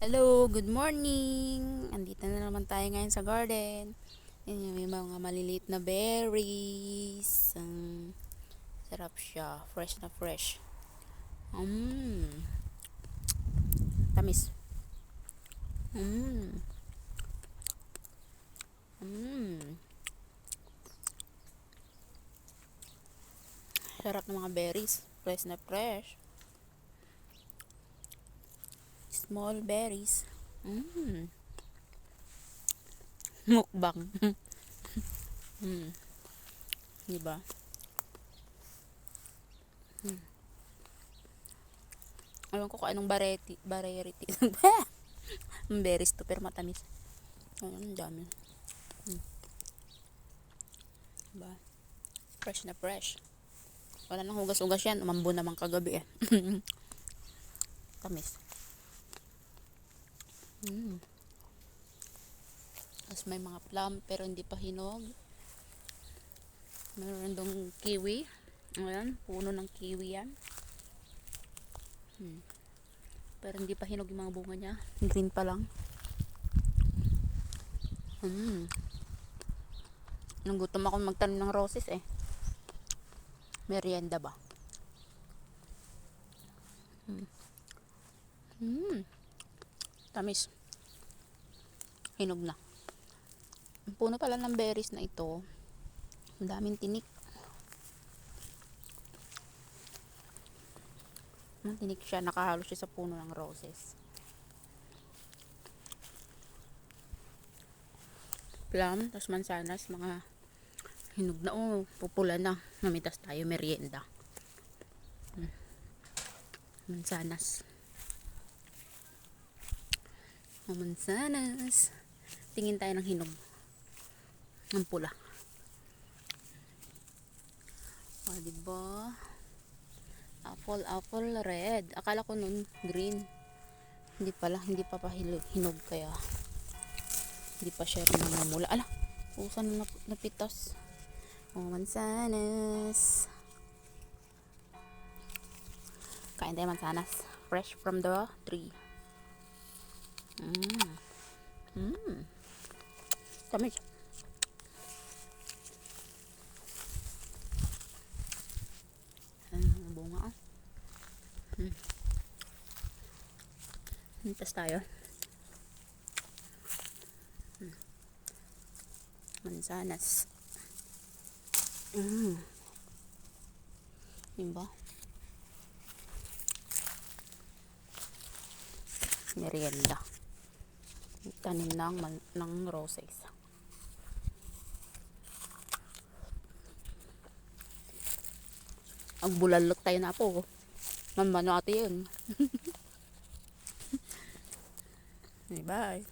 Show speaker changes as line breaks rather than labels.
Hello, good morning! Andito na naman tayo ngayon sa garden. Yan, may mga maliliit na berries. Sarap siya. Fresh na fresh. Tamis. Mmm. Mmm. Sarap ng mga berries. Fresh na fresh. Small berries. Mmm. Mukbang. Diba? Alam ko kung anong variety. Ang berries to, pero matamis. Ang dami. Diba? Fresh na fresh. Wala nang hugas-hugas yan. Umambo naman kagabi eh. Tamis. Tapos may mga plum pero hindi pa hinog. Meron dong kiwi. Ayan, puno ng kiwi yan. Pero hindi pa hinog yung mga bunga niya. Green pa lang. Nagutom ako magtanim ng roses eh. Merienda ba? Tamis. Hinog na. Ang puno pala ng berries na ito. Ang daming tinik. Ang tinik siya. Nakahalo siya sa puno ng roses. Plum, tapos mansanas, mga hinog na. Oh, pupula na. Mamitas tayo merienda. Mansanas. Mansanas. Tingin tayo ng hinog. Ng pula. O, diba? Apple red. Akala ko nun green. Hindi pala, hindi pa hinog kaya hindi pa siya rin namumula. Ala, usan na napitas. O, mansanas. Kain tayo mansanas. Fresh from the tree. Tamis. Bunga. Mintas tayo. Mansanas. Diba? Merienda. Tanim ng roses. Ang bulalot tayo na po. Mamano ate yun. Bye.